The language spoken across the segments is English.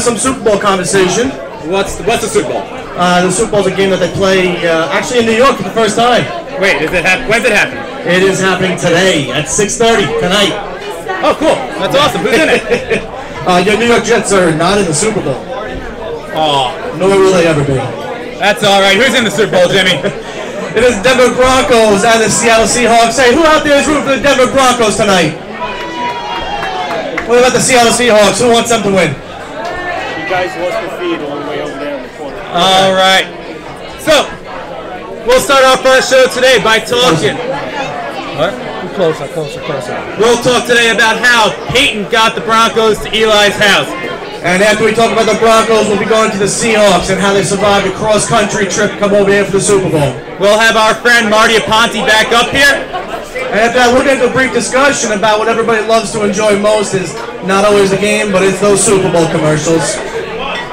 some Super Bowl conversation. What's the Super Bowl? The Super Bowl is a game that they play actually in New York for the first time. Wait, when's it happen? It is happening today at 6:30 tonight. Oh, cool. That's awesome. Who's in it? Your New York Jets are not in the Super Bowl. Oh, Nor will they ever be. that's all right. Who's in the Super Bowl, Jimmy? It is Denver Broncos and the Seattle Seahawks. Hey, who out there is rooting for the Denver Broncos tonight? What about the Seattle Seahawks? Who wants them to win? You guys lost the feed all the way over there in the corner. All right. So, we'll start our first show today by talking. What? Closer. We'll talk today about how Peyton got the Broncos to Eli's house. And after we talk about the Broncos, we'll be going to the Seahawks and how they survived a cross-country trip to come over here for the Super Bowl. We'll have our friend Marty Aponte back up here. And after that, we'll get into a brief discussion about what everybody loves to enjoy most is not always the game, but it's those Super Bowl commercials.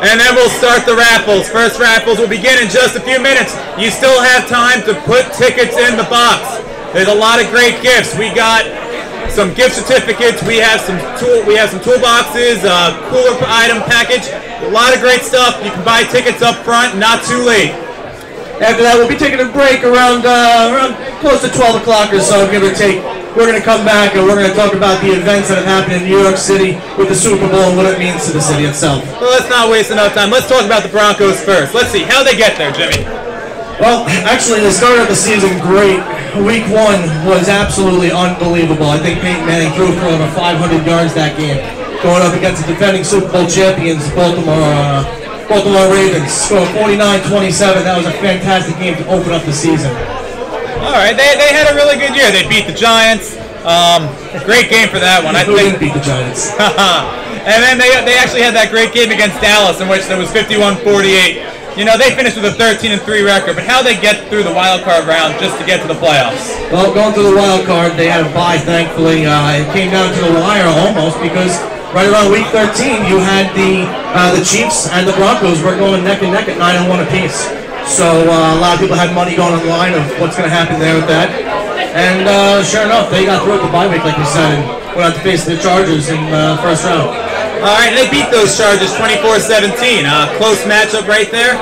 And then we'll start the raffles. First raffles will begin in just a few minutes. You still have time to put tickets in the box. There's a lot of great gifts. We got some gift certificates. We have some toolboxes, cooler item package. A lot of great stuff. You can buy tickets up front. Not too late. After that, we'll be taking a break around close to 12 o'clock or so, give or take. We're going to come back and we're going to talk about the events that have happened in New York City with the Super Bowl and what it means to the city itself. Well, let's not waste enough time. Let's talk about the Broncos first. Let's see. How'd they get there, Jimmy? Well, actually, they started the season great. Week 1 was absolutely unbelievable. I think Peyton Manning threw for over 500 yards that game, going up against the defending Super Bowl champions, Baltimore Ravens. Scored 49-27. That was a fantastic game to open up the season. All right, they had a really good year. They beat the Giants. Great game for that one. Who didn't beat the Giants? And then they actually had that great game against Dallas in which there was 51-48. You know, they finished with a 13-3 record, but how they get through the wild card round just to get to the playoffs? Well, going through the wild card, they had a bye, thankfully. It came down to the wire almost because right around week 13, you had the Chiefs and the Broncos were going neck and neck at 9-1 apiece. So a lot of people had money going on the line of what's going to happen there with that. And sure enough, they got through at the bye week, like you said, and went out to face the Chargers in the first round. All right, they beat those Chargers 24-17. Close matchup right there.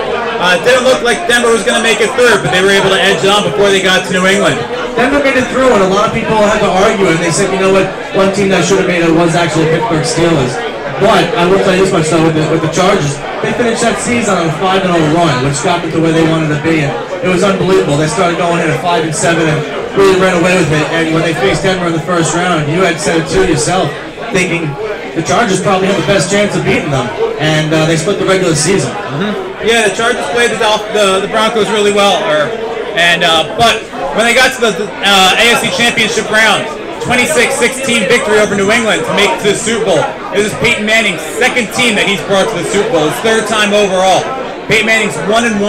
Didn't look like Denver was going to make it through, but they were able to edge it on before they got to New England. Denver made it through, and a lot of people had to argue, and they said, you know what, one team that should have made it was actually the Pittsburgh Steelers. But I will tell you this much, though, with the Chargers, they finished that season on a 5-0 run, which got them to where they wanted to be, and it was unbelievable. They started going in at 5-7 and really ran away with it, and when they faced Denver in the first round, you had said it to yourself, thinking the Chargers probably have the best chance of beating them, and they split the regular season. Yeah, the Chargers played the Broncos really well, but when they got to the AFC Championship round, 26-16 victory over New England to make it to the Super Bowl. This is Peyton Manning's second team that he's brought to the Super Bowl, his third time overall. Peyton Manning's 1-1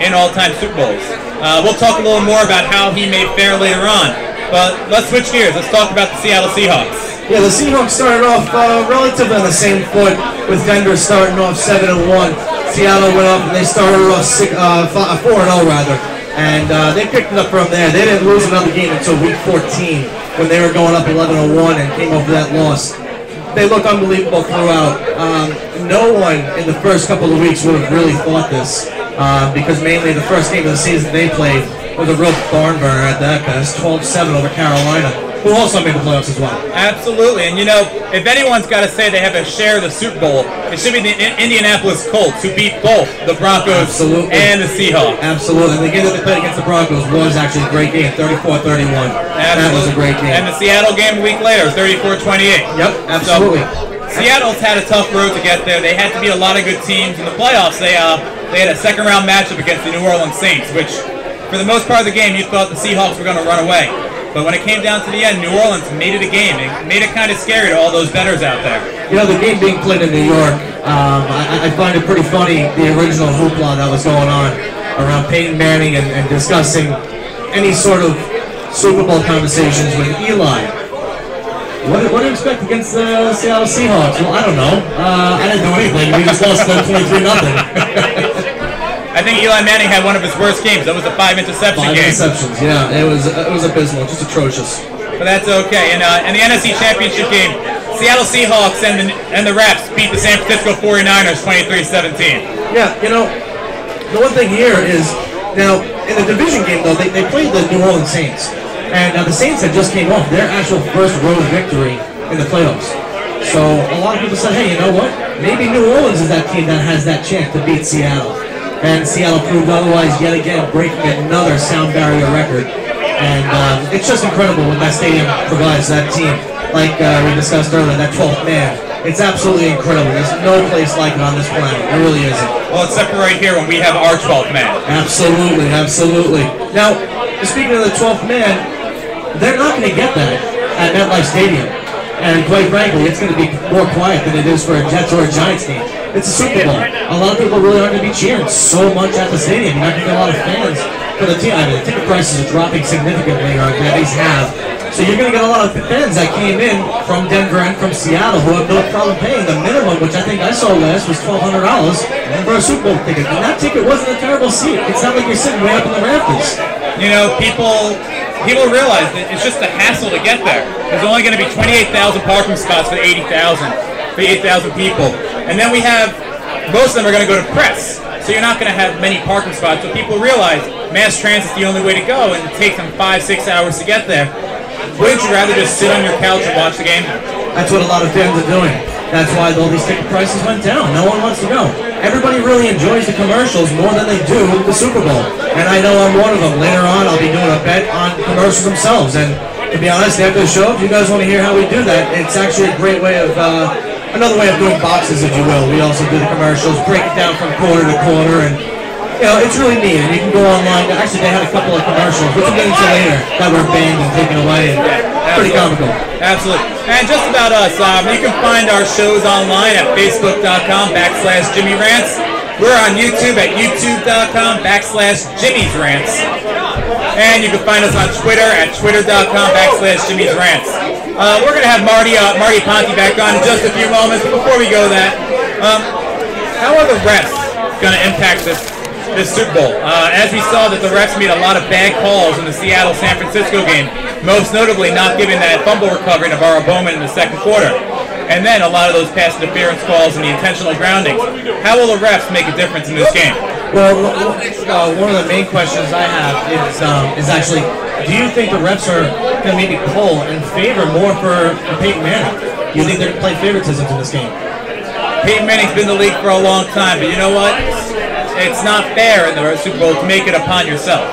in all-time Super Bowls. We'll talk a little more about how he may fare later on, but let's switch gears. Let's talk about the Seattle Seahawks. Yeah, the Seahawks started off relatively on the same foot, with Denver starting off 7-1. Seattle went up and they started off 4-0 rather, and they picked it up from there. They didn't lose another game until week 14 when they were going up 11-1 and came over that loss. They looked unbelievable throughout. No one in the first couple of weeks would have really thought this, because mainly the first game of the season they played was a real barn burner at that best, 12-7 over Carolina, who also made the playoffs as well. Absolutely, and you know, if anyone's got to say they have a share of the Super Bowl, it should be the Indianapolis Colts, who beat both the Broncos and the Seahawks. Absolutely, and the game that they played against the Broncos was actually a great game, 34-31. That was a great game. And the Seattle game a week later, 34-28. Yep, absolutely. So, Seattle's had a tough road to get there. They had to beat a lot of good teams in the playoffs. They had a second-round matchup against the New Orleans Saints, which, for the most part of the game, you thought the Seahawks were going to run away. But when it came down to the end, New Orleans made it a game. It made it kind of scary to all those bettors out there. You know, the game being played in New York, I find it pretty funny, the original hoopla that was going on around Peyton Manning and discussing any sort of Super Bowl conversations with Eli. What do you expect against the Seattle Seahawks? Well, I don't know. I didn't do anything. We just lost 23-0. I think Eli Manning had one of his worst games. That was a 5-interception game. 5 interceptions, yeah. It was abysmal, just atrocious. But that's okay. And the NFC Championship game, Seattle Seahawks and the Refs beat the San Francisco 49ers 23-17. Yeah, you know, the one thing here is, now, in the division game, though, they played the New Orleans Saints. And the Saints had just came off their actual first road victory in the playoffs. So a lot of people said, hey, you know what? Maybe New Orleans is that team that has that chance to beat Seattle. And Seattle proved otherwise yet again, breaking another sound barrier record. And it's just incredible what that stadium provides that team. Like we discussed earlier, that 12th man. It's absolutely incredible. There's no place like it on this planet. It really isn't. Well, except for right here when we have our 12th man. Absolutely, absolutely. Now, speaking of the 12th man, they're not going to get that at MetLife Stadium. And quite frankly, it's going to be more quiet than it is for a Jets or a Giants game. It's a Super Bowl. A lot of people really aren't going to be cheering so much at the stadium. You're not going to get a lot of fans for the team. I mean, the ticket prices are dropping significantly, or at least have. So you're going to get a lot of fans that came in from Denver and from Seattle who have no problem paying the minimum, which I think I saw last was $1,200 for a Super Bowl ticket. And that ticket wasn't a terrible seat. It's not like you're sitting way up in the rafters. You know, people realize that it's just a hassle to get there. There's only going to be 28,000 parking spots for 80,000 people. And then we have, most of them are going to go to press. So you're not going to have many parking spots. So people realize mass transit's the only way to go, and it takes them 5-6 hours to get there. Wouldn't you rather just sit on your couch and watch the game? That's what a lot of fans are doing. That's why all these ticket prices went down. No one wants to go. Everybody really enjoys the commercials more than they do the Super Bowl. And I know I'm one of them. Later on, I'll be doing a bet on commercials themselves. And to be honest, after the show, if you guys want to hear how we do that, it's actually a great way of, another way of doing boxes, if you will. We also do the commercials, break it down from quarter to quarter, and you know, it's really neat, and you can go online. Actually, they had a couple of commercials, which we'll get into later, that were banned and taken away, and pretty comical. Absolutely. And just about us, you can find our shows online at facebook.com/Jimmy Rants. We're on YouTube at youtube.com/Jimmy's Rants. And you can find us on Twitter at twitter.com/Jimmy's Rants. We're going to have Marty Ponte back on in just a few moments. Before we go that, how are the refs going to impact this Super Bowl? As we saw that the refs made a lot of bad calls in the Seattle-San Francisco game, most notably not giving that fumble recovery to Navarro Bowman in the second quarter. And then a lot of those pass interference calls and the intentional groundings. How will the refs make a difference in this game? Well, one of the main questions I have is actually, do you think the refs are going to maybe pull and favor more for Peyton Manning? Do you think they're going to play favoritisms in this game? Peyton Manning's been in the league for a long time, but you know what? It's not fair in the Super Bowl to make it upon yourself.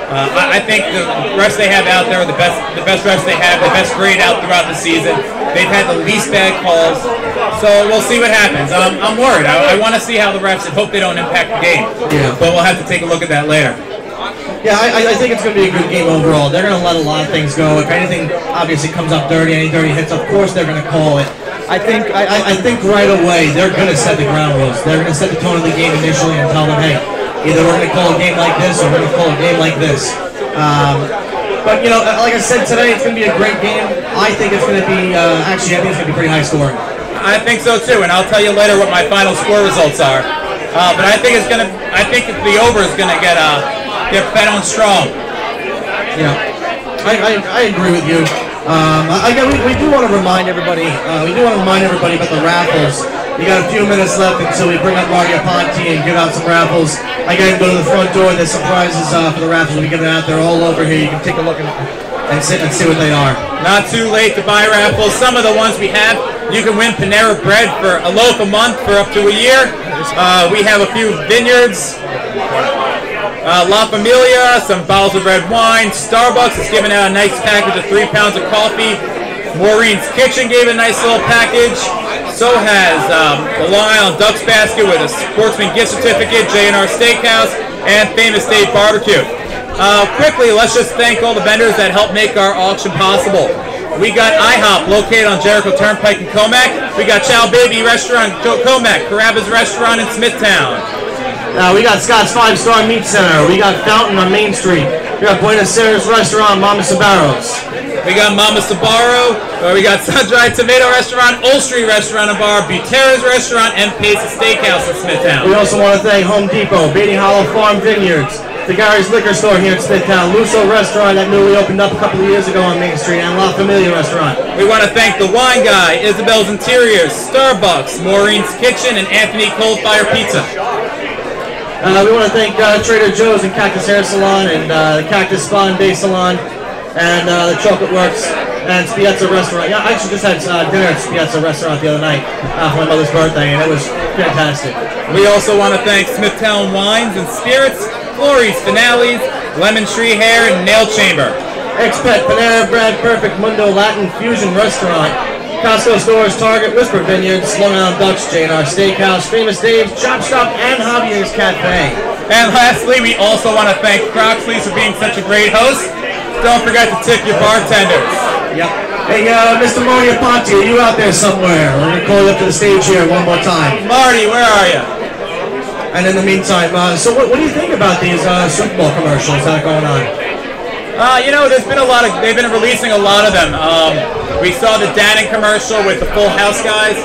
I think the refs they have out there are the best refs they have, the best grade out throughout the season. They've had the least bad calls, so we'll see what happens. I'm worried. I want to see how the refs, and hope they don't impact the game. Yeah. But we'll have to take a look at that later. Yeah, I think it's going to be a good game overall. They're going to let a lot of things go. If anything obviously comes up dirty, any dirty hits, of course they're going to call it. I think right away they're going to set the ground rules. They're going to set the tone of the game initially and tell them, hey, either we're going to call a game like this or we're going to call a game like this. But, you know, like I said today, it's going to be a great game. I think it's going to be, actually, I think it's going to be pretty high scoring. I think so too, and I'll tell you later what my final score results are. But I think the over is going to get fed on strong. Yeah, I agree with you. We do want to remind everybody. About the raffles. We got a few minutes left until we bring up Mario Ponte and give out some raffles. I got to go to the front door. There's some prizes for the raffles. We get it out there all over here. You can take a look and see what they are. Not too late to buy raffles. Some of the ones we have, you can win Panera Bread for a loaf a month for up to a year. We have a few vineyards. La Familia, some bottles of red wine. Starbucks is giving out a nice package of 3 pounds of coffee. Maureen's Kitchen gave a nice little package. So has the Long Island Ducks basket with a Sportsman gift certificate, J&R Steakhouse, and Famous State Barbecue. Quickly, let's just thank all the vendors that helped make our auction possible. We got IHOP located on Jericho Turnpike in Comac. We got Chow Baby Restaurant Comac, Carrabba's Restaurant in Smithtown. We got Scott's 5-Star Meat Center. We got Fountain on Main Street. We got Buenos Aires Restaurant, Mama Sabaros. We got Mama Sabaro. We got Sun-Dried Tomato Restaurant, Old Street Restaurant and Bar, Buterra's Restaurant, and Pace's Steakhouse in Smithtown. We also want to thank Home Depot, Beatty Hollow Farm Vineyards, to Gary's Liquor Store here in Smithtown, Luso Restaurant that newly opened up a couple of years ago on Main Street, and La Familia Restaurant. We want to thank The Wine Guy, Isabel's Interiors, Starbucks, Maureen's Kitchen, and Anthony Cold Fire Pizza. We want to thank Trader Joe's and Cactus Hair Salon, and the Cactus Spa and Day Salon, and the Chocolate Works, and Spiezza Restaurant. Yeah, I actually just had dinner at Spiezza Restaurant the other night for my mother's birthday, and it was fantastic. We also want to thank Smithtown Wines and Spirits, Florey's Finales, Lemon Tree Hair, and Nail Chamber. Expat, Panera Bread, Perfect Mundo, Latin Fusion Restaurant, Costco Stores, Target, Whisper Vineyards, Long Island Dutch, J&R Steakhouse, Famous Dave's, Chop Shop, and Javier's Cafe. And lastly, we also want to thank CROXLEYS for being such a great host. Don't forget to tip your bartenders. Yep. Hey, Mr. Marty Aponte, are you out there somewhere? We're going to call you up to the stage here one more time. Marty, where are you? And in the meantime, so what do you think about these Super Bowl commercials that are going on? You know, there's been a lot of, they've been releasing a lot of them. We saw the Dannon commercial with the Full House guys.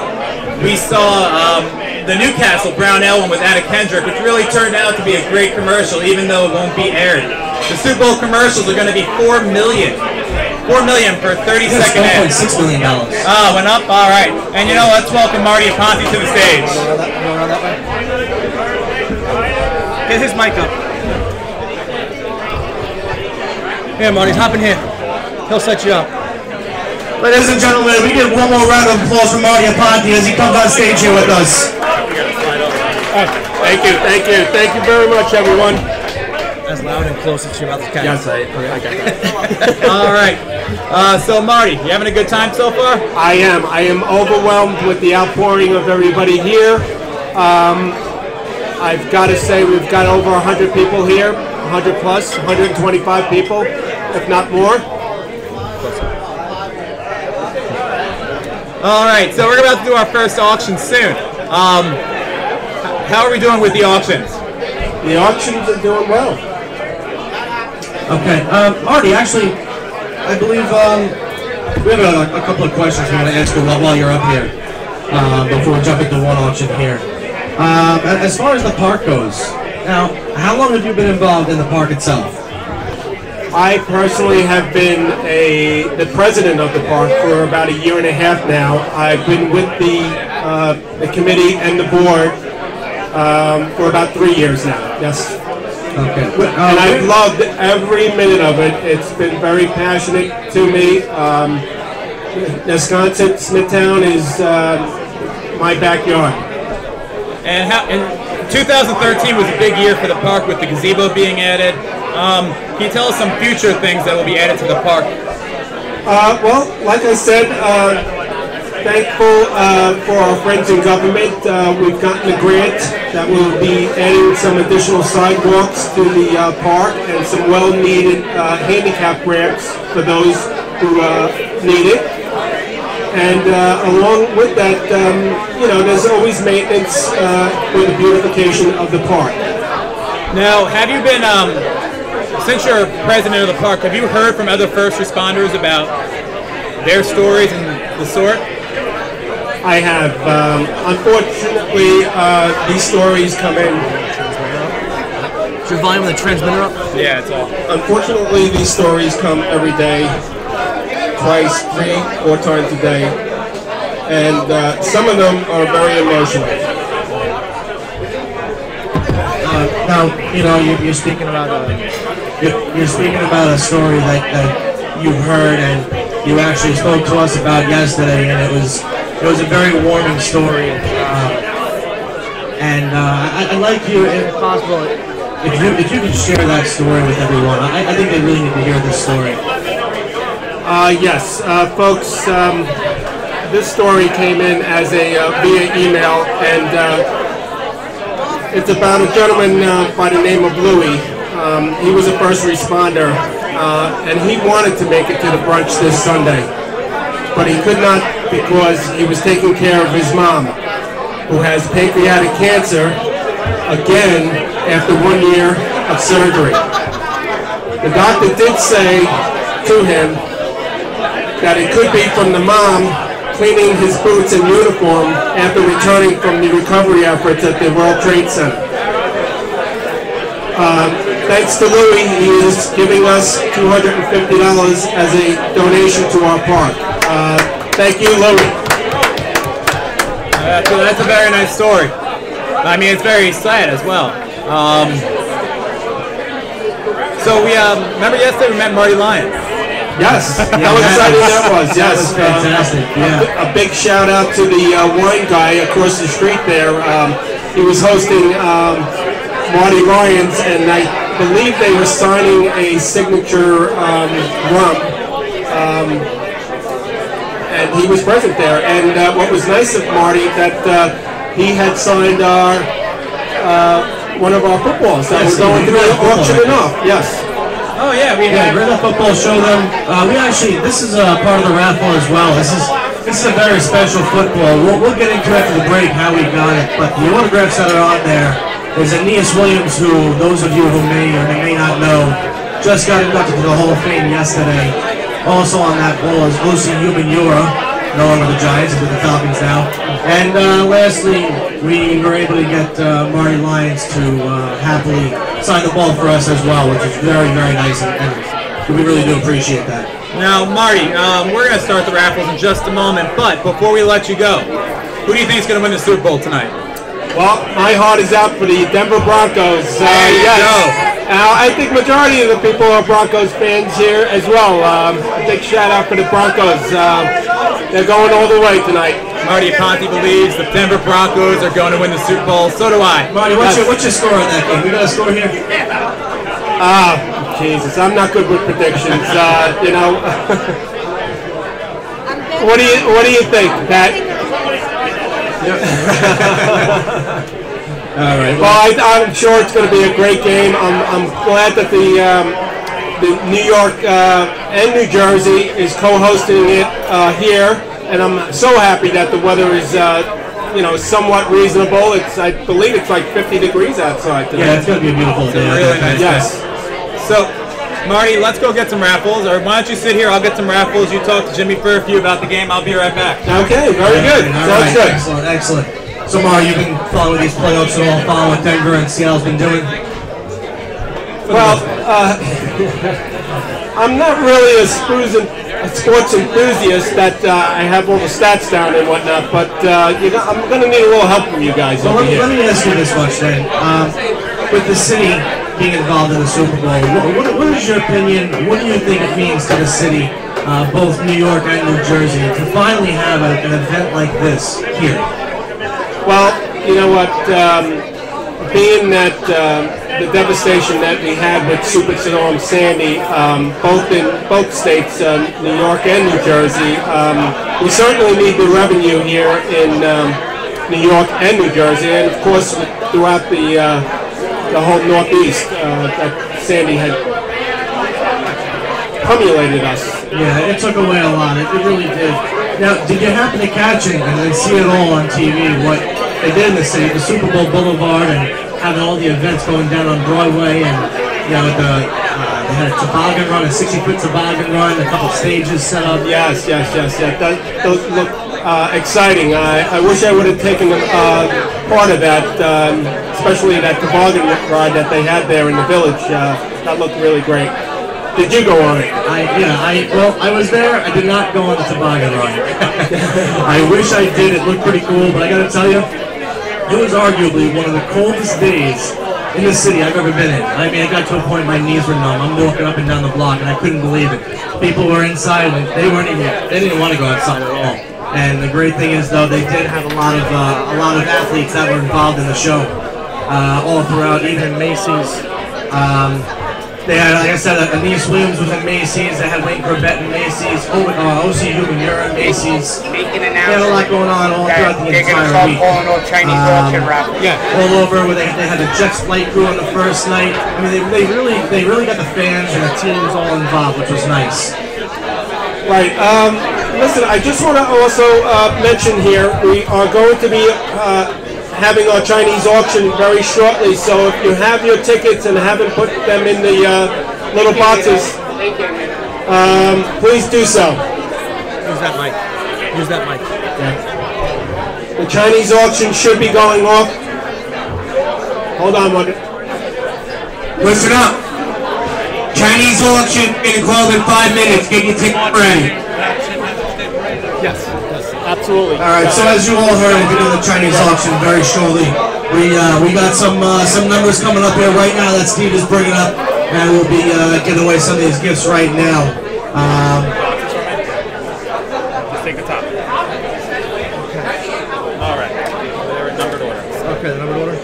We saw the Newcastle Brown Ale one with Anna Kendrick, which really turned out to be a great commercial, even though it won't be aired. The Super Bowl commercials are going to be $4 million. $4 million for a 30-second ad. $1.6 million. Oh, went up? All right. And you know, let's welcome Marty Aponte to the stage. Get his mic up. Here, Marty, hop in here. He'll set you up. Ladies and gentlemen, we get one more round of applause for Marty Aponte as he comes on stage here with us. Thank you very much, everyone. As loud and close as your mouth can. Yes, I got that. All right. So, Marty, you having a good time so far? I am overwhelmed with the outpouring of everybody here. I've got to say we've got over 100 people here, 100 plus, 125 people, if not more. All right, so we're about to do our first auction soon. How are we doing with the auctions? The auctions are doing well. Okay, Marty, actually, I believe we have a couple of questions we want to ask you while you're up here before we jump into one auction here. As far as the park goes, now, how long have you been involved in the park itself? I personally have been the president of the park for about a year and a half now. I've been with the committee and the board for about 3 years now. Yes. Okay. And I've loved every minute of it. It's been very passionate to me. Wisconsin, Smithtown is my backyard. And 2013 was a big year for the park with the gazebo being added. Can you tell us some future things that will be added to the park? Well, like I said, thankful for our friends in government. We've gotten a grant that will be adding some additional sidewalks to the park and some well-needed handicap ramps for those who need it. And along with that, you know, there's always maintenance for the beautification of the park. Now, have you been, since you're president of the park, have you heard from other first responders about their stories and the sort? I have. Unfortunately, these stories come in. Is your volume of the transmitter up? Yeah, it's all. Unfortunately, these stories come every day, twice, 3, 4 times a day, and some of them are very emotional. Now, you know, you're speaking about a story that you've heard and you actually spoke to us about yesterday, and it was a very warming story. I'd like you, if possible, if you could share that story with everyone. I think they really need to hear this story. Yes, folks. This story came in as a via email, and it's about a gentleman by the name of Louis. He was a first responder, and he wanted to make it to the brunch this Sunday, but he could not because he was taking care of his mom, who has pancreatic cancer, again, after 1 year of surgery. The doctor did say to him that it could be from the mom cleaning his boots and uniform after returning from the recovery efforts at the World Trade Center. thanks to Louis, he is giving us $250 as a donation to our park. Thank you, Louis. That's a very nice story. I mean, it's very sad as well. So we remember yesterday we met Marty Lyons. Yes, how exciting that was. Yes, that was fantastic. Yeah. A big shout out to the wine guy across the street there. He was hosting Marty Lyons, and I believe they were signing a signature rum. And he was present there. And what was nice of Marty, that he had signed our one of our footballs that was going through the auction off. Yes. Oh yeah, we had Red Football show them. We actually, this is part of the raffle as well. This is a very special football. We'll get into after the break how we got it, but the autographs that are on there. There's Aeneas Williams, who those of you who may or may not know, just got inducted to the Hall of Fame yesterday. Also on that ball is Osi Umenyiora, no longer the Giants, into the Falcons now. And lastly, we were able to get Marty Lyons to happily sign the ball for us as well, which is very, very nice, and we really do appreciate that. Now, Marty, we're going to start the raffles in just a moment, but before we let you go, who do you think is going to win the Super Bowl tonight? Well, my heart is out for the Denver Broncos. Yes. I think majority of the people are Broncos fans here as well. A big shout out for the Broncos. They're going all the way tonight. Marty Aponte believes the Denver Broncos are going to win the Super Bowl. So do I. Marty, what's your score on that game? We got a score here? Jesus, I'm not good with predictions. You know. What do you think, Pat? All right. Well, I'm sure it's going to be a great game. I'm glad that the New York and New Jersey is co-hosting it here, and I'm so happy that the weather is somewhat reasonable. I believe it's like 50 degrees outside today. Yeah, it's going to be a beautiful day. Really nice. Yes. So, Marty, let's go get some raffles, or why don't you sit here? I'll get some raffles. You talk to Jimmy for a few about the game. I'll be right back. Okay, very good. Sounds good. Excellent, excellent. So, Marty, you've been following these playoffs at all, following what Denver and Seattle's been doing? Well, I'm not really a sports enthusiast that I have all the stats down and whatnot, but I'm going to need a little help from you guys over here. Let me ask you this much then. With the city being involved in the Super Bowl, what is your opinion? What do you think it means to the city, both New York and New Jersey, to finally have an event like this here? Well, you know what? Being that the devastation that we had with Superstorm Sandy, both states, New York and New Jersey, we certainly need the revenue here in New York and New Jersey, and of course throughout the whole Northeast that Sandy had accumulated us. Yeah, it took away a lot. It really did. Now, did you happen to catch it and see it all on TV? What they did in the city, the Super Bowl Boulevard, and having all the events going down on Broadway, and they had a toboggan run, a 60-foot toboggan run, a couple stages set up. Yes. Those look exciting. I wish I would have taken part of that, especially that toboggan ride that they had there in the village. That looked really great. Did you go on it? I was there. I did not go on the toboggan ride. I wish I did. It looked pretty cool, but I got to tell you, it was arguably one of the coldest days in the city I've ever been in. I mean, it got to a point my knees were numb. I'm walking up and down the block, and I couldn't believe it. People were inside, and they didn't want to go outside at all. And the great thing is, though, they did have a lot of athletes that were involved in the show, all throughout, even Macy's. They had, like I said, Aeneas Williams was in Macy's. They had Wayne Corbett in Macy's. Osi Umenyiora in Macy's. They had a lot going on all throughout the entire week. All over where they had the Jets flight crew on the first night. I mean, they really got the fans and the teams all involved, which was nice. Right. Listen, I just want to also mention here, we are going to be having our Chinese auction very shortly, so if you have your tickets and haven't put them in the little boxes, please do so. Use that mic. Use that mic. Yeah. The Chinese auction should be going off. Hold on, one. Listen up. Chinese auction gonna call in 5 minutes. Get your ticket ready. Yes, absolutely. All right. So as you all heard, we're doing the Chinese auction very shortly. We got some numbers coming up here right now that Steve is bringing up, and we'll be giving away some of these gifts right now. Just take the top. All right. They're in numbered order. Okay, the numbered order.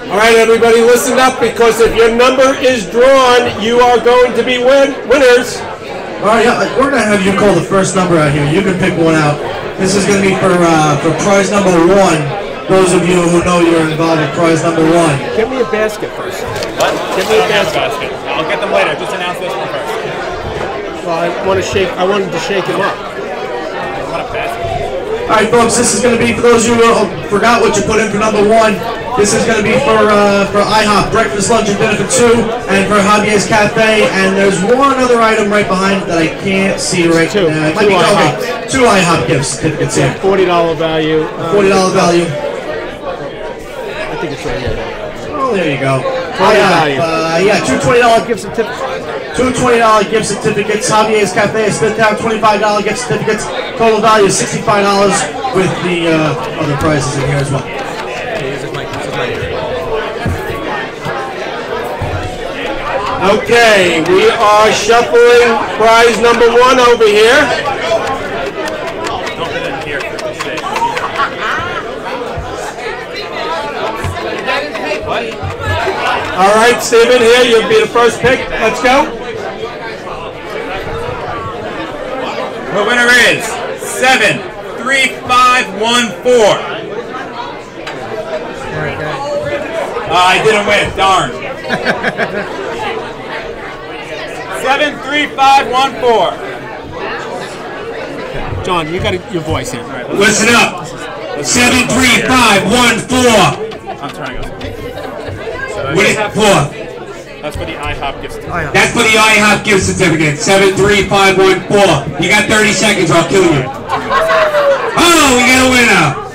All right, everybody, listen up, because if your number is drawn, you are going to be winners. All right, yeah, we're gonna have you call the first number out here. You can pick one out. This is gonna be for prize number 1. Those of you who know you're involved with prize number 1. Give me a basket first. What? Give me a basket. I'll get them later. Just announce this one first. Well, I wanted to shake him up. What a basket. All right, folks, this is gonna be for those of you who forgot what you put in for number 1. This is going to be for IHOP, breakfast, lunch, and dinner for 2, and for Javier's Cafe. And there's one other item right behind it that I can't see right now. It might be okay. 2 IHOP gift certificates here. $40 value. $40 value. I think it's right here. Oh, there you go. value. Yeah, 2 $20 gift certificates. 2 $20 gift certificates. Javier's Cafe is Smithtown, $25 gift certificates. Total value is $65 with the other prizes in here as well. Okay, we are shuffling prize number 1 over here. All right, Stephen, here, you'll be the first pick. Let's go. The winner is 73514. I didn't win, darn. 73514. John, you got your voice in. Listen up. 73514. I'm trying to go. What is it for? That's for the IHOP gift certificate. That's for the IHOP gift certificate. 73514. You got 30 seconds. I'll kill you. Oh, we got a winner.